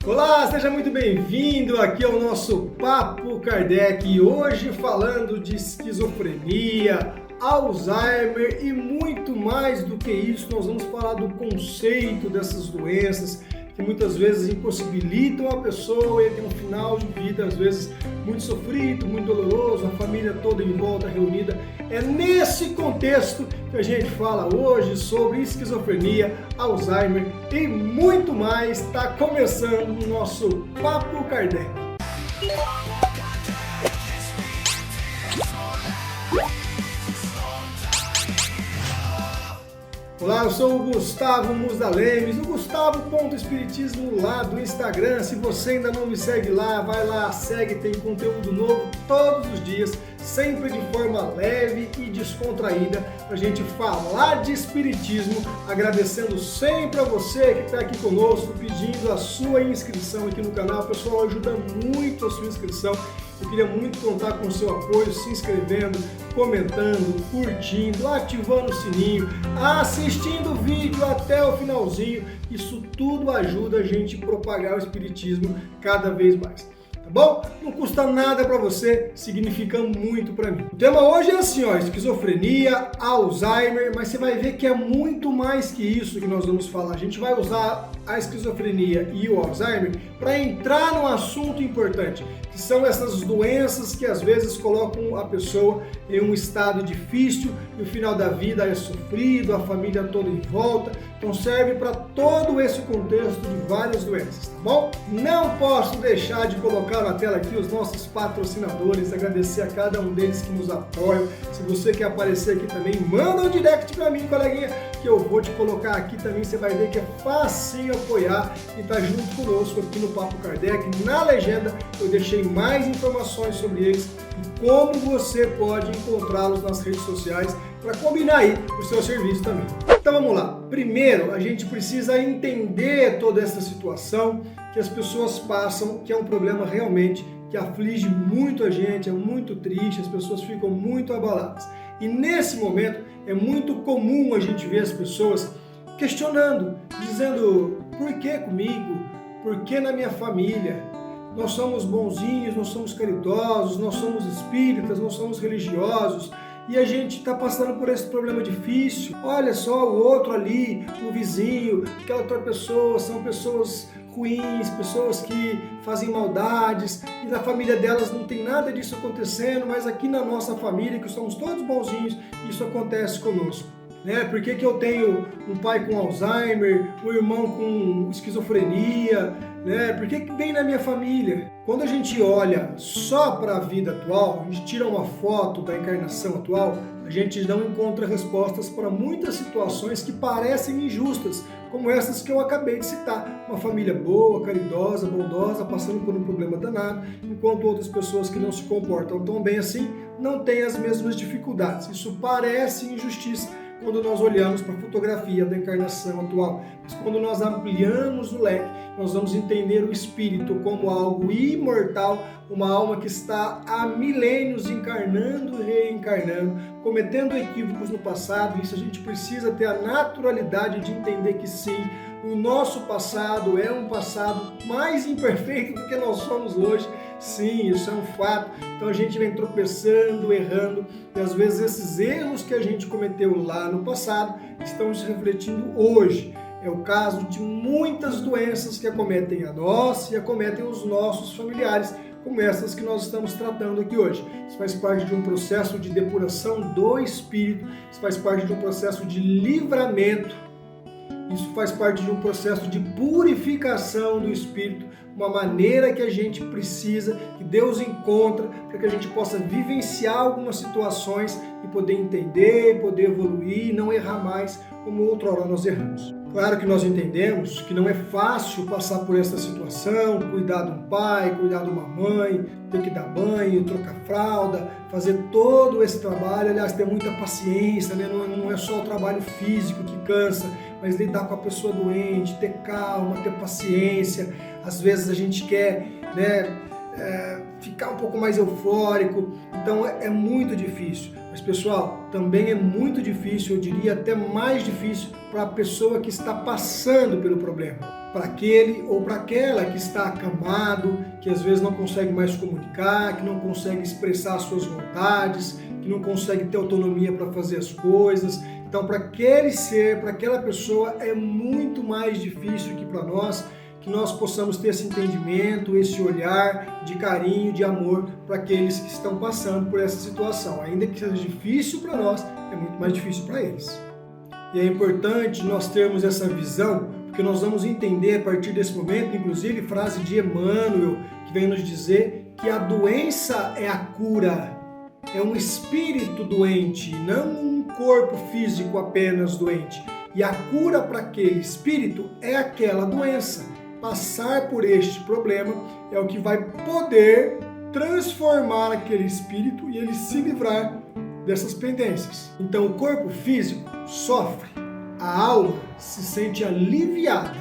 Olá, seja muito bem-vindo aqui ao nosso Papo Kardec, hoje falando de esquizofrenia, Alzheimer e muito mais do que isso. Nós vamos falar do conceito dessas doenças que muitas vezes impossibilitam a pessoa e tem um final de vida, às vezes, muito sofrido, muito doloroso, a família toda em volta reunida. É nesse contexto que a gente fala hoje sobre esquizofrenia, Alzheimer e muito mais. Está começando o nosso Papo Kardec. Olá, eu sou o Gustavo Musdalemes, o Gustavo.espiritismo lá do Instagram. Se você ainda não me segue lá, vai lá, segue, tem conteúdo novo todos os dias, sempre de forma leve e descontraída, para a gente falar de espiritismo, agradecendo sempre a você que está aqui conosco, pedindo a sua inscrição aqui no canal. Pessoal, ajuda muito a sua inscrição. Eu queria muito contar com o seu apoio, se inscrevendo, comentando, curtindo, ativando o sininho, assistindo o vídeo até o finalzinho. Isso tudo ajuda a gente a propagar o espiritismo cada vez mais. Tá bom? Não custa nada para você, significa muito para mim. O tema hoje é assim, ó, esquizofrenia, Alzheimer, mas você vai ver que é muito mais que isso que nós vamos falar. A gente vai usar a esquizofrenia e o Alzheimer para entrar num assunto importante, que são essas doenças que às vezes colocam a pessoa em um estado difícil e o final da vida é sofrido, a família toda em volta. Então serve para todo esse contexto de várias doenças, tá bom? Não posso deixar de colocar na tela aqui os nossos patrocinadores, agradecer a cada um deles que nos apoiam. Se você quer aparecer aqui também, manda um direct para mim, coleguinha, que eu vou te colocar aqui também. Você vai ver que é facinho apoiar e tá junto conosco aqui no Papo Kardec. Na legenda eu deixei mais informações sobre eles e como você pode encontrá-los nas redes sociais para combinar aí o seu serviço também. Então vamos lá. Primeiro, a gente precisa entender toda essa situação que as pessoas passam, que é um problema realmente que aflige muito a gente, é muito triste, as pessoas ficam muito abaladas. E nesse momento é muito comum a gente ver as pessoas questionando, dizendo: por que comigo? Por que na minha família? Nós somos bonzinhos, nós somos caridosos, nós somos espíritas, nós somos religiosos e a gente está passando por esse problema difícil. Olha só o outro ali, o vizinho, aquela outra pessoa, são pessoas ruins, pessoas que fazem maldades e na família delas não tem nada disso acontecendo, mas aqui na nossa família, que somos todos bonzinhos, isso acontece conosco. Por que eu tenho um pai com Alzheimer, um irmão com esquizofrenia? Por que vem na minha família? Quando a gente olha só para a vida atual, a gente tira uma foto da encarnação atual, a gente não encontra respostas para muitas situações que parecem injustas, como essas que eu acabei de citar. Uma família boa, caridosa, bondosa, passando por um problema danado, enquanto outras pessoas que não se comportam tão bem assim não têm as mesmas dificuldades. Isso parece injustiça quando nós olhamos para a fotografia da encarnação atual. Mas quando nós ampliamos o leque, nós vamos entender o espírito como algo imortal, uma alma que está há milênios encarnando e reencarnando, cometendo equívocos no passado. Isso a gente precisa ter a naturalidade de entender que sim, o nosso passado é um passado mais imperfeito do que nós somos hoje. Sim, isso é um fato. Então a gente vem tropeçando, errando, e às vezes esses erros que a gente cometeu lá no passado estão se refletindo hoje. É o caso de muitas doenças que acometem a nós e acometem os nossos familiares, como essas que nós estamos tratando aqui hoje. Isso faz parte de um processo de depuração do espírito, isso faz parte de um processo de livramento, isso faz parte de um processo de purificação do espírito, uma maneira que a gente precisa, que Deus encontra, para que a gente possa vivenciar algumas situações e poder entender, poder evoluir, não errar mais como outrora nós erramos. Claro que nós entendemos que não é fácil passar por essa situação, cuidar de um pai, cuidar de uma mãe, ter que dar banho, trocar fralda, fazer todo esse trabalho. Aliás, ter muita paciência, não é só o trabalho físico que cansa, mas lidar com a pessoa doente, ter calma, ter paciência. Às vezes a gente quer ficar um pouco mais eufórico, então é muito difícil. Mas pessoal, também é muito difícil, eu diria até mais difícil para a pessoa que está passando pelo problema. para aquele ou para aquela que está acamado, que às vezes não consegue mais comunicar, que não consegue expressar as suas vontades, que não consegue ter autonomia para fazer as coisas. Então, para aquele ser, para aquela pessoa, é muito mais difícil que para nós, que nós possamos ter esse entendimento, esse olhar de carinho, de amor para aqueles que estão passando por essa situação. Ainda que seja difícil para nós, é muito mais difícil para eles. E é importante nós termos essa visão, porque nós vamos entender a partir desse momento, inclusive frase de Emmanuel, que vem nos dizer que a doença é a cura, é um espírito doente, não um corpo físico apenas doente. E a cura para aquele espírito é aquela doença. Passar por este problema é o que vai poder transformar aquele espírito e ele se livrar dessas pendências. Então o corpo físico sofre, a alma se sente aliviada.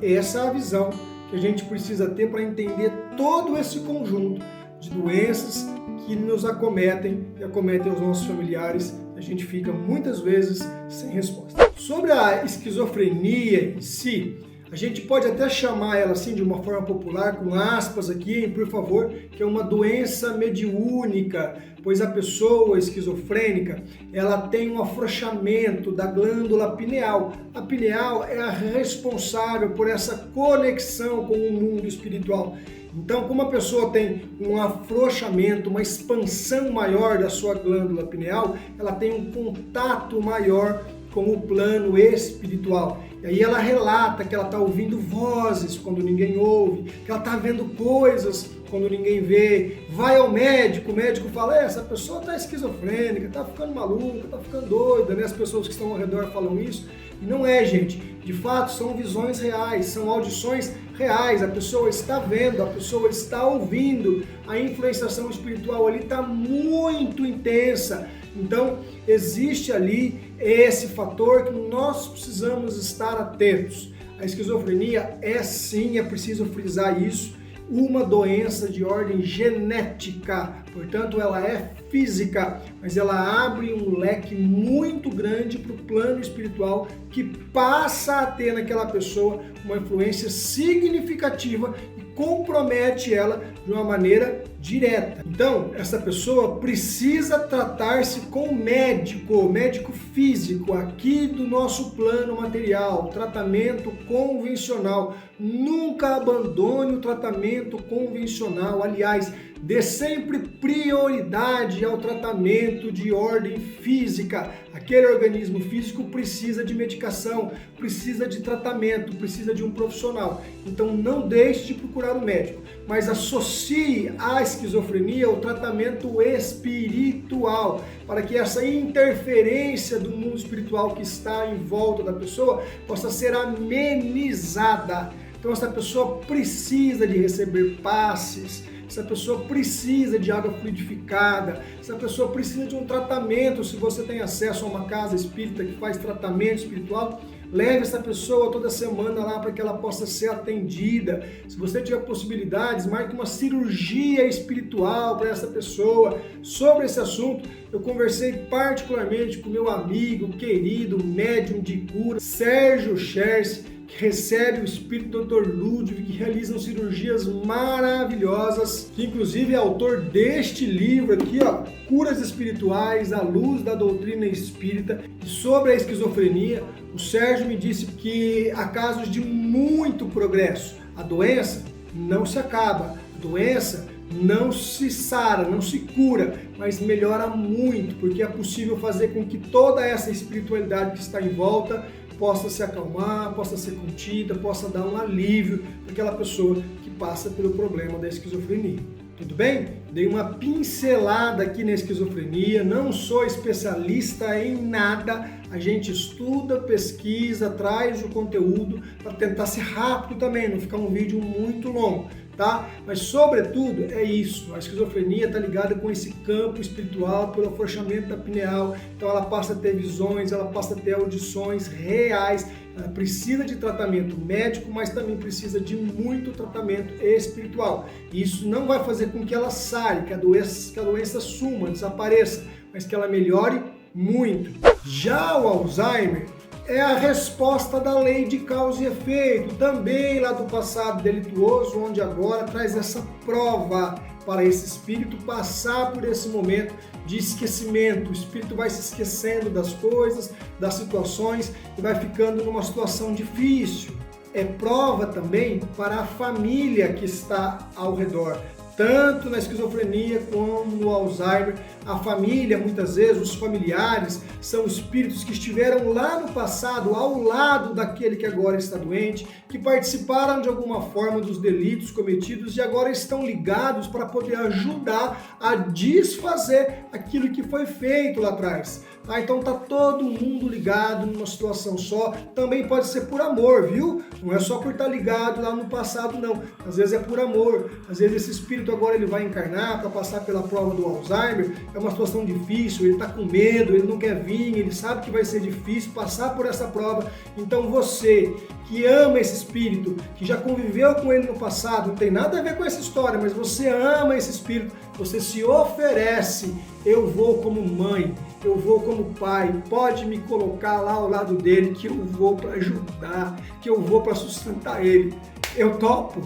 Essa é a visão que a gente precisa ter para entender todo esse conjunto de doenças que nos acometem e acometem os nossos familiares. A gente fica muitas vezes sem resposta. Sobre a esquizofrenia em si, a gente pode até chamar ela assim de uma forma popular, com aspas aqui, por favor, que é uma doença mediúnica, pois a pessoa esquizofrênica, ela tem um afrouxamento da glândula pineal. A pineal é a responsável por essa conexão com o mundo espiritual. Então, como a pessoa tem um afrouxamento, uma expansão maior da sua glândula pineal, ela tem um contato maior com o plano espiritual. E aí ela relata que ela está ouvindo vozes quando ninguém ouve, que ela está vendo coisas quando ninguém vê. Vai ao médico, o médico fala, essa pessoa está esquizofrênica, está ficando maluca, está ficando doida, né? As pessoas que estão ao redor falam isso. E não é, gente. De fato, são visões reais, são audições reais. A pessoa está vendo, a pessoa está ouvindo. A influenciação espiritual ali está muito intensa. Então, existe ali esse fator que nós precisamos estar atentos. A esquizofrenia é sim, é preciso frisar isso, uma doença de ordem genética. Portanto, ela é física, mas ela abre um leque muito grande para o plano espiritual que passa a ter naquela pessoa uma influência significativa e compromete ela de uma maneira direta. Então, essa pessoa precisa tratar-se com o médico físico aqui do nosso plano material, tratamento convencional. Nunca abandone o tratamento convencional. Aliás, dê sempre prioridade ao tratamento de ordem física. Aquele organismo físico precisa de medicação, precisa de tratamento, precisa de um profissional. Então não deixe de procurar o médico, mas associe à esquizofrenia o tratamento espiritual, para que essa interferência do mundo espiritual que está em volta da pessoa possa ser amenizada. Então essa pessoa precisa de receber passes, essa pessoa precisa de água fluidificada, essa pessoa precisa de um tratamento. Se você tem acesso a uma casa espírita que faz tratamento espiritual, leve essa pessoa toda semana lá para que ela possa ser atendida. Se você tiver possibilidades, marque uma cirurgia espiritual para essa pessoa. Sobre esse assunto, eu conversei particularmente com meu amigo, querido, médium de cura, Sérgio Scherz, que recebe o espírito do Dr. Ludwig, que realizam cirurgias maravilhosas, que inclusive é autor deste livro aqui, ó, Curas Espirituais à Luz da Doutrina Espírita. E sobre a esquizofrenia, o Sérgio me disse que há casos de muito progresso. A doença não se acaba, a doença não se sara, não se cura, mas melhora muito, porque é possível fazer com que toda essa espiritualidade que está em volta possa se acalmar, possa ser contida, possa dar um alívio para aquela pessoa que passa pelo problema da esquizofrenia. Tudo bem? Dei uma pincelada aqui na esquizofrenia, não sou especialista em nada, a gente estuda, pesquisa, traz o conteúdo para tentar ser rápido também, não ficar um vídeo muito longo, tá? Mas sobretudo é isso, a esquizofrenia está ligada com esse campo espiritual pelo afrouxamento da pineal, então ela passa a ter visões, ela passa a ter audições reais, ela precisa de tratamento médico, mas também precisa de muito tratamento espiritual. Isso não vai fazer com que ela saia, que a doença suma, desapareça, mas que ela melhore muito. Já o Alzheimer é a resposta da lei de causa e efeito, também lá do passado delituoso, onde agora traz essa prova para esse espírito passar por esse momento de esquecimento. O espírito vai se esquecendo das coisas, das situações e vai ficando numa situação difícil. É prova também para a família que está ao redor. Tanto na esquizofrenia como no Alzheimer, a família, muitas vezes, os familiares, são espíritos que estiveram lá no passado, ao lado daquele que agora está doente, que participaram de alguma forma dos delitos cometidos e agora estão ligados para poder ajudar a desfazer aquilo que foi feito lá atrás. Tá? Então tá todo mundo ligado numa situação só, também pode ser por amor, viu? Não é só por estar ligado lá no passado, não. Às vezes é por amor, às vezes esse espírito agora ele vai encarnar para passar pela prova do Alzheimer, é uma situação difícil, ele está com medo, ele não quer vir, ele sabe que vai ser difícil passar por essa prova. Então você que ama esse espírito, que já conviveu com ele no passado, não tem nada a ver com essa história, mas você ama esse espírito, você se oferece, eu vou como mãe, eu vou como pai, pode me colocar lá ao lado dele que eu vou para ajudar, que eu vou para sustentar ele, eu topo.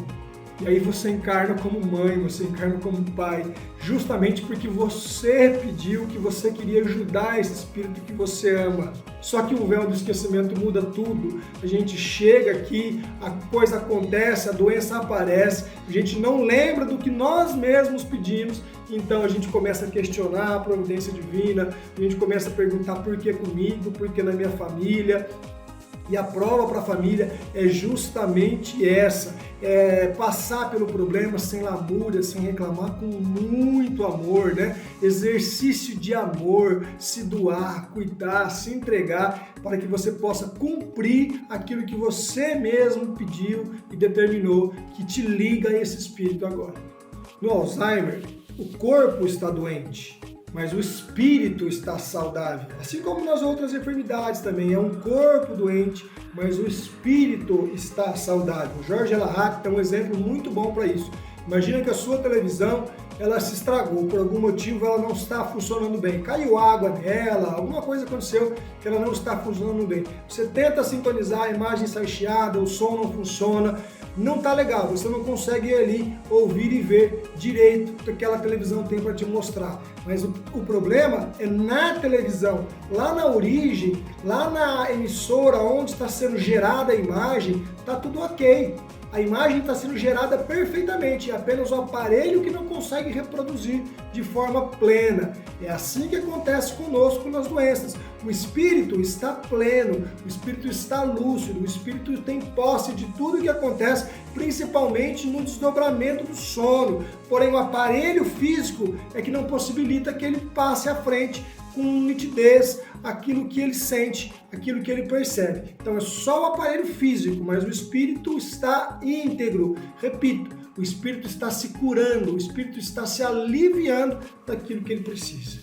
E aí você encarna como mãe, você encarna como pai, justamente porque você pediu, que você queria ajudar esse espírito que você ama. Só que o véu do esquecimento muda tudo. A gente chega aqui, a coisa acontece, a doença aparece, a gente não lembra do que nós mesmos pedimos, então a gente começa a questionar a providência divina, a gente começa a perguntar por que comigo, por que na minha família. E a prova para a família é justamente essa, é passar pelo problema sem lamúria, sem reclamar, com muito amor, né? Exercício de amor, se doar, cuidar, se entregar, para que você possa cumprir aquilo que você mesmo pediu e determinou, que te liga a esse espírito agora. No Alzheimer, o corpo está doente, mas o espírito está saudável. Assim como nas outras enfermidades também, é um corpo doente, mas o espírito está saudável. Jorge Elahaq é um exemplo muito bom para isso. Imagina que a sua televisão, ela se estragou, por algum motivo ela não está funcionando bem. Caiu água nela, alguma coisa aconteceu que ela não está funcionando bem. Você tenta sintonizar, a imagem sai chiada, o som não funciona, não está legal, você não consegue ir ali ouvir e ver direito o que aquela televisão tem para te mostrar. Mas o problema é na televisão, lá na origem, lá na emissora onde está sendo gerada a imagem, está tudo ok. A imagem está sendo gerada perfeitamente, é apenas o aparelho que não consegue reproduzir de forma plena. É assim que acontece conosco nas doenças. O espírito está pleno, o espírito está lúcido, o espírito tem posse de tudo que acontece, principalmente no desdobramento do sono. Porém, o aparelho físico é que não possibilita que ele passe à frente com nitidez aquilo que ele sente, aquilo que ele percebe. Então é só o aparelho físico, mas o espírito está íntegro. Repito, o espírito está se curando, o espírito está se aliviando daquilo que ele precisa.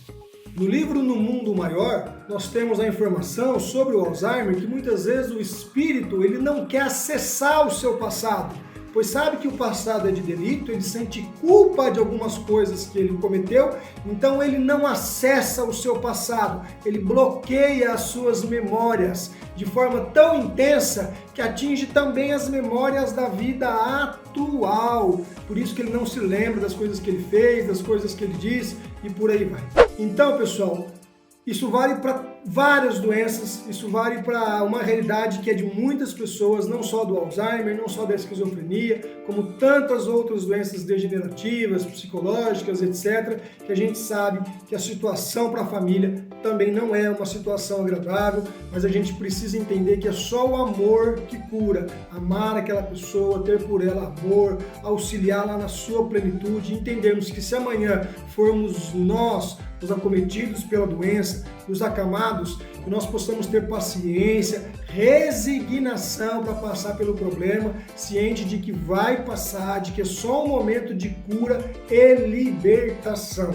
No livro No Mundo Maior, nós temos a informação sobre o Alzheimer que muitas vezes o espírito ele não quer acessar o seu passado, pois sabe que o passado é de delito, ele sente culpa de algumas coisas que ele cometeu, então ele não acessa o seu passado, ele bloqueia as suas memórias de forma tão intensa que atinge também as memórias da vida atual. Por isso que ele não se lembra das coisas que ele fez, das coisas que ele disse e por aí vai. Então, pessoal, isso vale para várias doenças, isso vale para uma realidade que é de muitas pessoas, não só do Alzheimer, não só da esquizofrenia, como tantas outras doenças degenerativas, psicológicas, etc., que a gente sabe que a situação para a família também não é uma situação agradável, mas a gente precisa entender que é só o amor que cura, amar aquela pessoa, ter por ela amor, auxiliá-la na sua plenitude, entendermos que se amanhã formos nós os acometidos pela doença, os acamados, que nós possamos ter paciência, resignação para passar pelo problema, ciente de que vai passar, de que é só um momento de cura e libertação.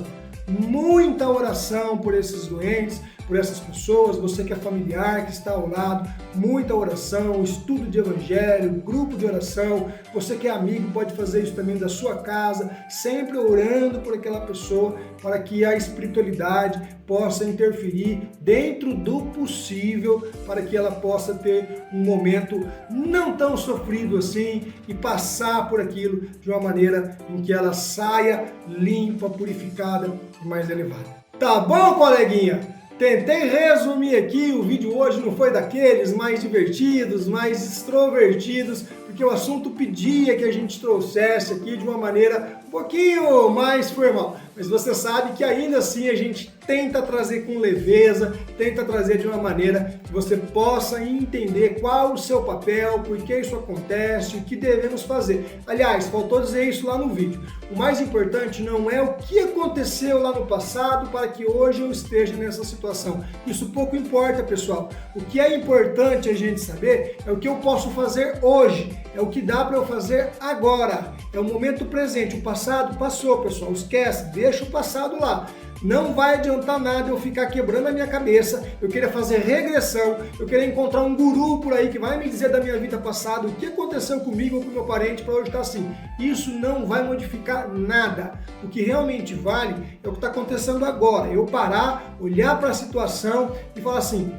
Muita oração por esses doentes, por essas pessoas, você que é familiar, que está ao lado, muita oração, estudo de evangelho, grupo de oração, você que é amigo pode fazer isso também da sua casa, sempre orando por aquela pessoa para que a espiritualidade possa interferir dentro do possível para que ela possa ter um momento não tão sofrido assim e passar por aquilo de uma maneira em que ela saia limpa, purificada e mais elevada. Tá bom, coleguinha? Tentei resumir aqui, o vídeo hoje não foi daqueles mais divertidos, mais extrovertidos, porque o assunto pedia que a gente trouxesse aqui de uma maneira um pouquinho mais formal. Mas você sabe que ainda assim a gente tenta trazer com leveza, tenta trazer de uma maneira que você possa entender qual o seu papel, por que isso acontece, o que devemos fazer. Aliás, faltou dizer isso lá no vídeo. O mais importante não é o que aconteceu lá no passado para que hoje eu esteja nessa situação. Isso pouco importa, pessoal. O que é importante a gente saber é o que eu posso fazer hoje, é o que dá para eu fazer agora, é o momento presente. O passado passou, pessoal, esquece, deixa o passado lá. Não vai adiantar nada eu ficar quebrando a minha cabeça, eu querer fazer regressão, eu querer encontrar um guru por aí que vai me dizer da minha vida passada o que aconteceu comigo ou com meu parente para hoje estar assim. Isso não vai modificar nada. O que realmente vale é o que está acontecendo agora. Eu parar, olhar para a situação e falar assim,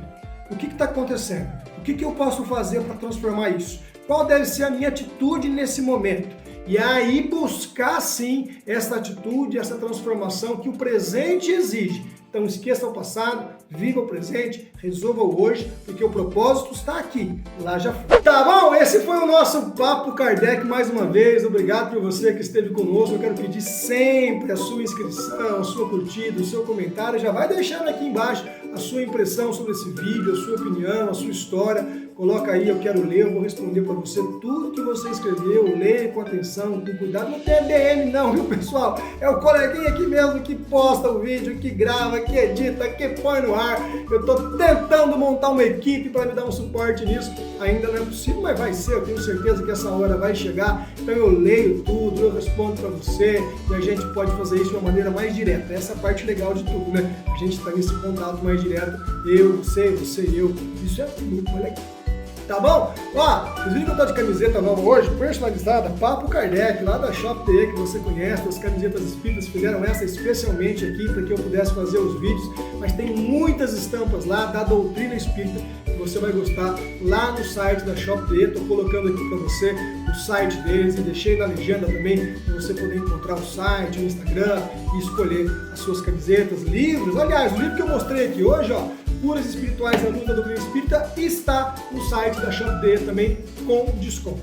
o que está acontecendo? O que eu posso fazer para transformar isso? Qual deve ser a minha atitude nesse momento? E aí buscar sim essa atitude, essa transformação que o presente exige. Então esqueça o passado, viva o presente, resolva o hoje, porque o propósito está aqui, lá já foi. Tá bom? Esse foi o nosso Papo Kardec mais uma vez. Obrigado por você que esteve conosco. Eu quero pedir sempre a sua inscrição, a sua curtida, o seu comentário. Já vai deixando aqui embaixo a sua impressão sobre esse vídeo, a sua opinião, a sua história. Coloca aí, eu quero ler, eu vou responder para você tudo que você escreveu. Leia com atenção, com cuidado. Não tem DM não, viu, pessoal? É o coleguinha aqui mesmo que posta o vídeo, que grava, que edita, que põe no ar. Eu estou tentando montar uma equipe para me dar um suporte nisso. Ainda não é possível, mas vai ser. Eu tenho certeza que essa hora vai chegar. Então eu leio tudo, eu respondo para você e a gente pode fazer isso de uma maneira mais direta. Essa é a parte legal de tudo, né? A gente está nesse contato mais direto. Eu, você e eu. Isso é muito legal. Tá bom? Ó, vocês viram que eu tô de camiseta nova hoje, personalizada, Papo Kardec, lá da Shop TE, que você conhece, as camisetas espíritas, fizeram essa especialmente aqui para que eu pudesse fazer os vídeos, mas tem muitas estampas lá da doutrina espírita que você vai gostar lá no site da Shop TE. Tô colocando aqui para você o site deles e deixei na legenda também para você poder encontrar o site, o Instagram e escolher as suas camisetas, livros. Aliás, o livro que eu mostrei aqui hoje, ó, Curas Espirituais à Luz da Doutrina Espírita, está no site da Shop TE também com desconto.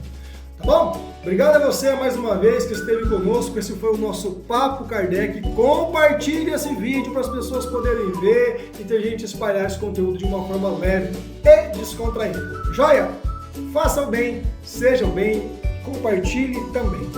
Tá bom? Obrigado a você mais uma vez que esteve conosco. Esse foi o nosso Papo Kardec. Compartilhe esse vídeo para as pessoas poderem ver e ter gente espalhar esse conteúdo de uma forma leve e descontraída. Joia? Faça o bem, seja o bem, compartilhe também.